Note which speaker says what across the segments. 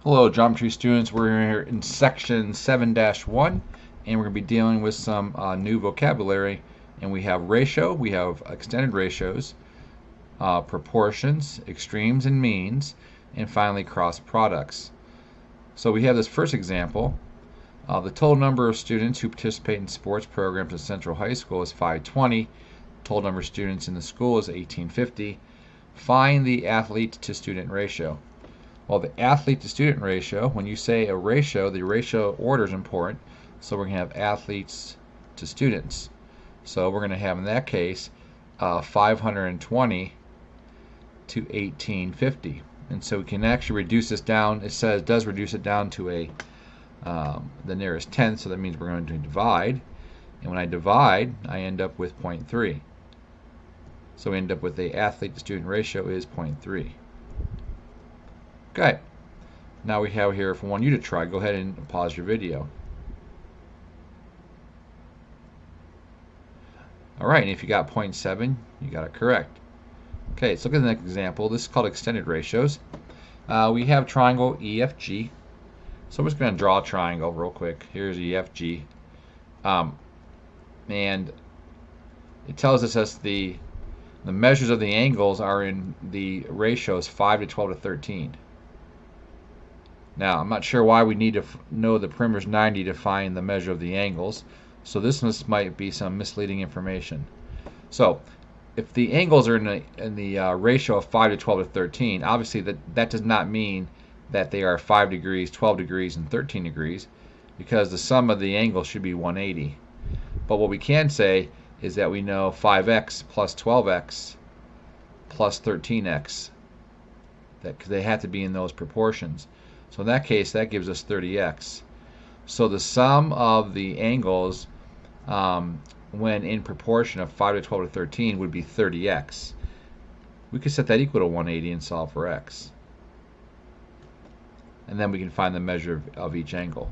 Speaker 1: Hello, geometry students. We're here in section 7-1, and we're going to be dealing with some new vocabulary. And we have ratio, we have extended ratios, proportions, extremes and means, and finally cross products. So we have this first example. The total number of students who participate in sports programs at Central High School is 520. Total number of students in the school is 1850. Find the athlete to student ratio. Well, the athlete to student ratio, when you say a ratio, the ratio order is important. So we're going to have athletes to students. So we're going to have, in that case, 520 to 1850. And so we can actually reduce this down. It does reduce it down to the nearest tenth, so that means we're going to divide. And when I divide, I end up with 0.3. So we end up with the athlete to student ratio is 0.3. Okay, now we have here, if I want you to try, go ahead and pause your video. All right, and if you got 0.7, you got it correct. Okay, let's look at the next example. This is called extended ratios. We have triangle EFG. So we're just going to draw a triangle real quick. Here's EFG. And it tells us that the measures of the angles are in the ratios 5 to 12 to 13. Now, I'm not sure why we need to know the perimeter is 90 to find the measure of the angles. So this might be some misleading information. So if the angles are in the ratio of 5 to 12 to 13, obviously that does not mean that they are 5 degrees, 12 degrees, and 13 degrees, because the sum of the angles should be 180. But what we can say is that we know 5x plus 12x plus 13x, that they have to be in those proportions. So in that case, that gives us 30x. So the sum of the angles when in proportion of 5 to 12 to 13 would be 30x. We could set that equal to 180 and solve for x. And then we can find the measure of each angle.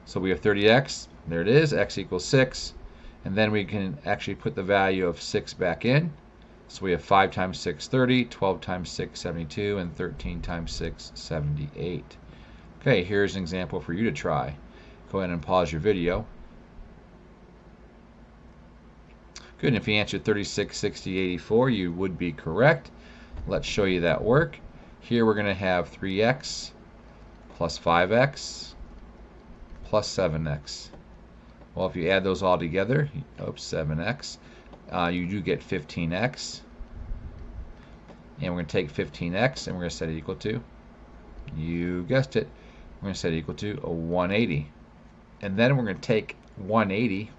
Speaker 1: So we have 30x, there it is, x equals 6. And then we can actually put the value of 6 back in. So we have 5 times 6, 30, 12 times 6, 72, and 13 times 6, 78. Okay, here's an example for you to try. Go ahead and pause your video. Good, and if you answered 36, 60, 84, you would be correct. Let's show you that work. Here we're going to have 3x plus 5x plus 7x. Well, if you add those all together, 7x, you do get 15x. And we're going to take 15x and we're going to set it equal to, you guessed it, we're going to set it equal to a 180. And then we're going to take 180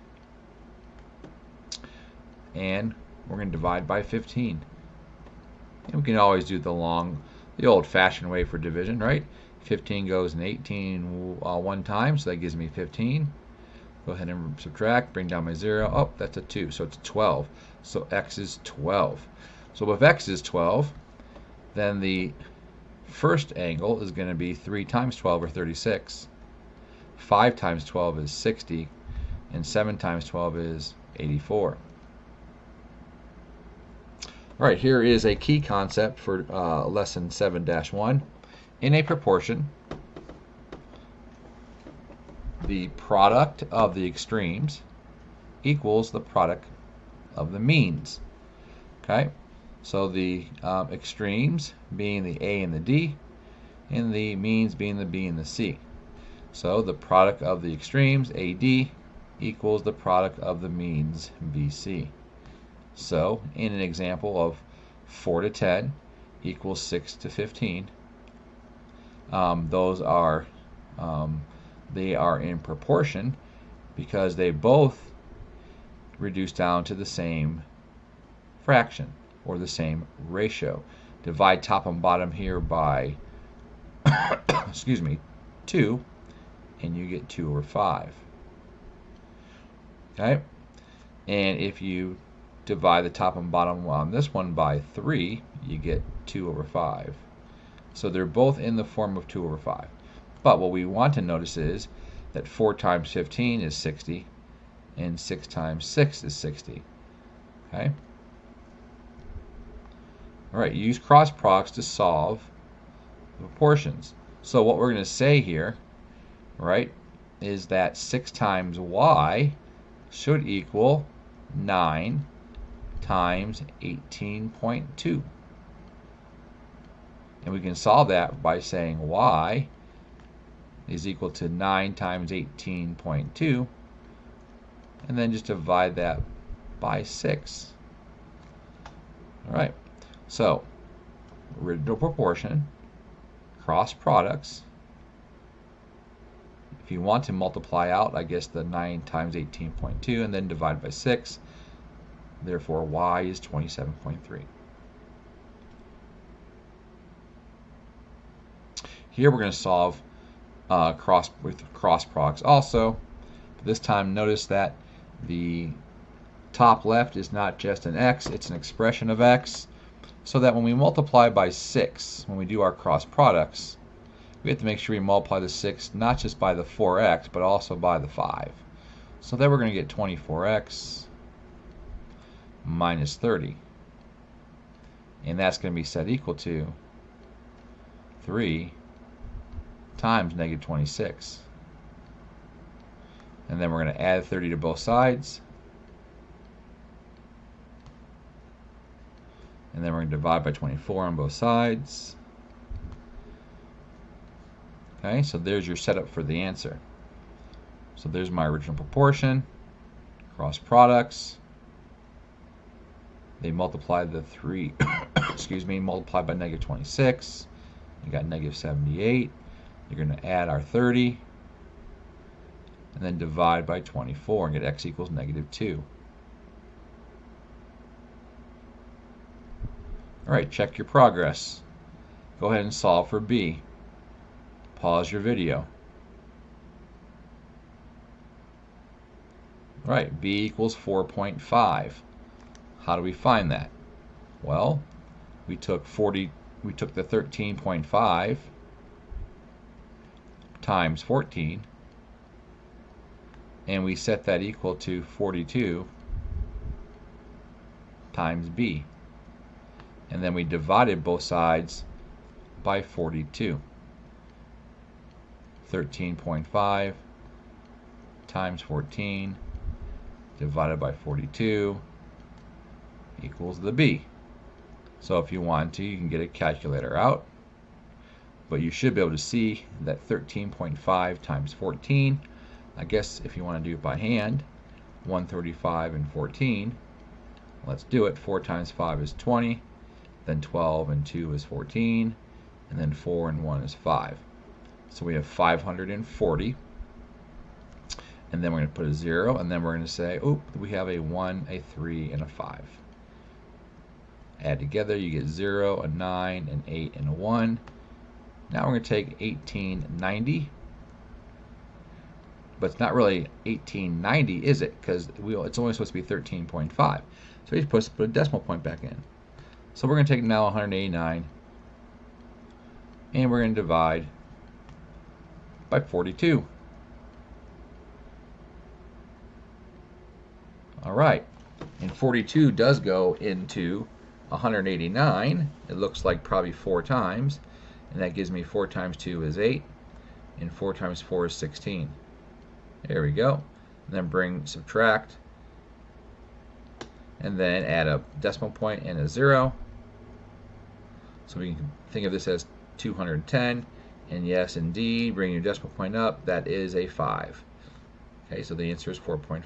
Speaker 1: and we're going to divide by 15. And we can always do the old-fashioned way for division, right? 15 goes in 18 one time, so that gives me 15. Go ahead and subtract, bring down my 0. Oh, that's a 2, so it's 12. So x is 12. So if x is 12, then the first angle is going to be 3 times 12, or 36. 5 times 12 is 60, and 7 times 12 is 84. All right, here is a key concept for lesson 7-1. In a proportion, the product of the extremes equals the product of the means. Okay, so the extremes being the A and the D, and the means being the B and the C. So the product of the extremes, AD, equals the product of the means, BC. So in an example of 4 to 10 equals 6 to 15, those are they are in proportion because they both reduce down to the same fraction or the same ratio. Divide top and bottom here by excuse me, 2, and you get 2 over 5. Okay, and if you divide the top and bottom on this one by 3, you get 2 over 5. So they're both in the form of 2 over 5. But what we want to notice is that 4 times 15 is 60, and 6 times 6 is 60. Okay? All right, use cross products to solve the proportions. So what we're going to say here, right, is that 6 times y should equal 9 times 18.2. And we can solve that by saying y is equal to 9 times 18.2, and then just divide that by 6. All right, so original proportion, cross products. If you want to multiply out, I guess, the 9 times 18.2 and then divide by 6. Therefore, y is 27.3. Here we're going to solve with cross products also. But this time, notice that the top left is not just an x, it's an expression of x. So that when we multiply by 6, when we do our cross products, we have to make sure we multiply the 6 not just by the 4x, but also by the 5. So then we're going to get 24x minus 30. And that's going to be set equal to 3 times negative 26. And then we're going to add 30 to both sides. And then we're going to divide by 24 on both sides. Okay, so there's your setup for the answer. So there's my original proportion, cross products. They multiply the 3, excuse me, multiplied by negative 26. You got negative 78. You're going to add our 30, and then divide by 24 and get x equals negative 2. All right, check your progress. Go ahead and solve for b. Pause your video. All right, b equals 4.5. How do we find that? Well, we took the 13.5 times 14, and we set that equal to 42 times b. And then we divided both sides by 42. 13.5 times 14 divided by 42 equals the b. So if you want to, you can get a calculator out, but you should be able to see that 13.5 times 14, I guess if you want to do it by hand, 135 and 14. Let's do it. 4 times 5 is 20, then 12 and 2 is 14, and then 4 and 1 is 5. So we have 540, and then we're going to put a 0, and then we're going to say, oh, we have a 1, a 3, and a 5. Add together, you get 0, a 9, an 8, and a 1. Now we're going to take 1890, but it's not really 1890, is it? Because it's only supposed to be 13.5. So you're supposed to put a decimal point back in. So we're going to take now 189, and we're going to divide by 42. All right, and 42 does go into 189. It looks like probably 4 times, and that gives me 4 times 2 is 8, and 4 times 4 is 16. There we go. And then subtract, and then add a decimal point and a 0. So we can think of this as 210. And yes, indeed, bring your decimal point up. That is a 5. Okay, so the answer is 4.5.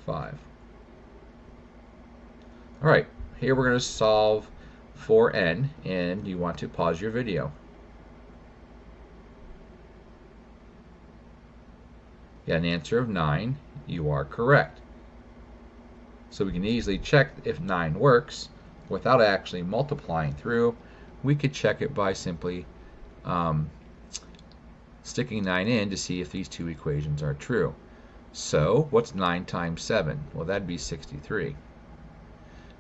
Speaker 1: All right, here we're going to solve for n, and you want to pause your video. You got an answer of 9. You are correct. So we can easily check if 9 works without actually multiplying through. We could check it by simply sticking 9 in to see if these two equations are true. So what's 9 times 7? Well, that'd be 63.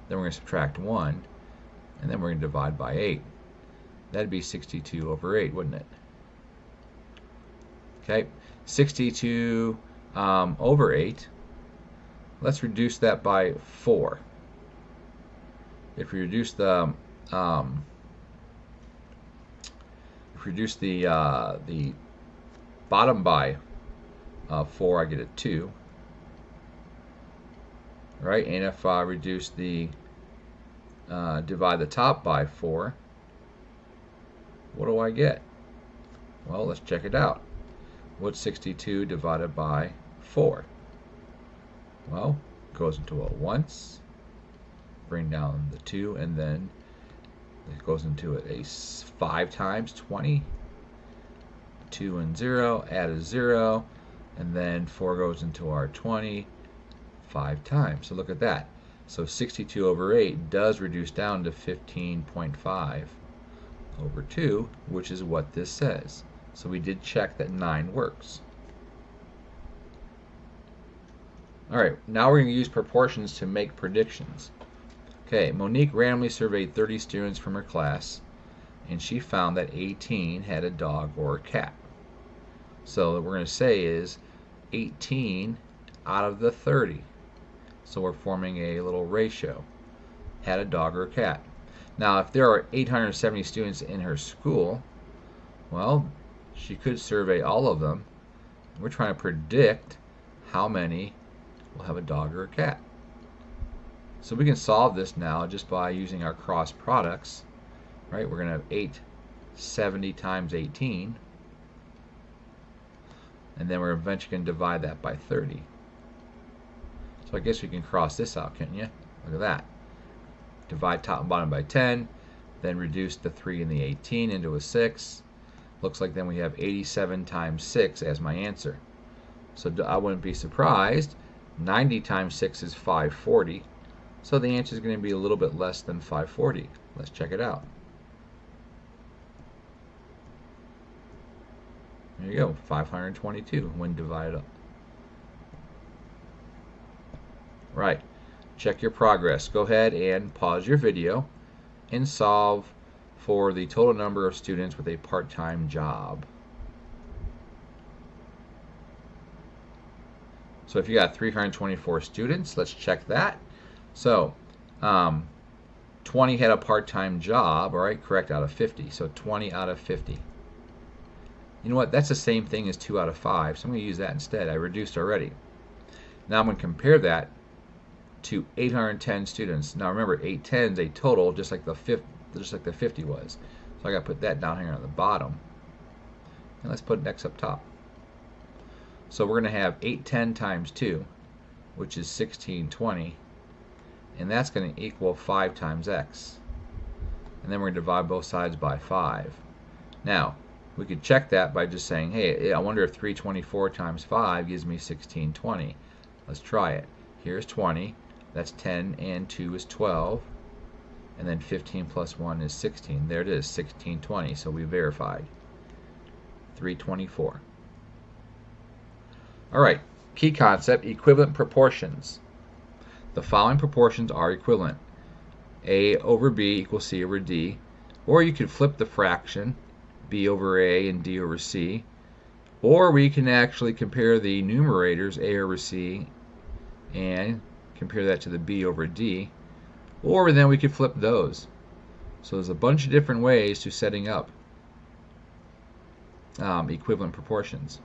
Speaker 1: Then we're going to subtract 1, and then we're going to divide by 8. That'd be 62 over 8, wouldn't it? Okay, 62 over 8. Let's reduce that by 4. If we reduce the reduce the bottom by 4, I get a 2. Right? And if I reduce the divide the top by 4, what do I get? Well, let's check it out. What's 62 divided by 4? Well, it goes into it once, bring down the 2, and then it goes into it a 5 times 20. 2 and 0, add a 0, and then 4 goes into our 20 5 times. So look at that. So 62 over 8 does reduce down to 15.5 over 2, which is what this says. So we did check that 9 works. Alright, now we're going to use proportions to make predictions. Okay, Monique randomly surveyed 30 students from her class, and she found that 18 had a dog or a cat. So what we're going to say is 18 out of the 30. So we're forming a little ratio. Had a dog or a cat. Now, if there are 870 students in her school, well, she could survey all of them. We're trying to predict how many will have a dog or a cat. So we can solve this now just by using our cross products. Right? We're going to have 870 times 18. And then we're eventually going to divide that by 30. So I guess we can cross this out, can't you? Look at that. Divide top and bottom by 10, then reduce the 3 and the 18 into a 6. Looks like then we have 87 times 6 as my answer. So I wouldn't be surprised. 90 times 6 is 540. So the answer is going to be a little bit less than 540. Let's check it out. There you go, 522 when divided up. Right, check your progress. Go ahead and pause your video and solve for the total number of students with a part-time job. So if you got 324 students, let's check that. So 20 had a part-time job, all right, correct, out of 50. So 20 out of 50. You know what? That's the same thing as 2 out of 5, so I'm going to use that instead. I reduced already. Now I'm going to compare that to 810 students. Now remember, 810 is a total, just like the 50 was. So I got to put that down here on the bottom. And let's put X up top. So we're going to have 810 times 2, which is 1620, and that's going to equal 5 times X. And then we're going to divide both sides by 5. Now, we could check that by just saying, hey, I wonder if 324 times 5 gives me 1620. Let's try it. Here's 20. That's 10 and 2 is 12. And then 15 plus 1 is 16. There it is, 1620. So we verified. 324. All right, key concept, equivalent proportions. The following proportions are equivalent. A over B equals C over D. Or you could flip the fraction, B over A and D over C. Or we can actually compare the numerators, A over C, and compare that to the B over D. Or then we could flip those. So there's a bunch of different ways to setting up equivalent proportions.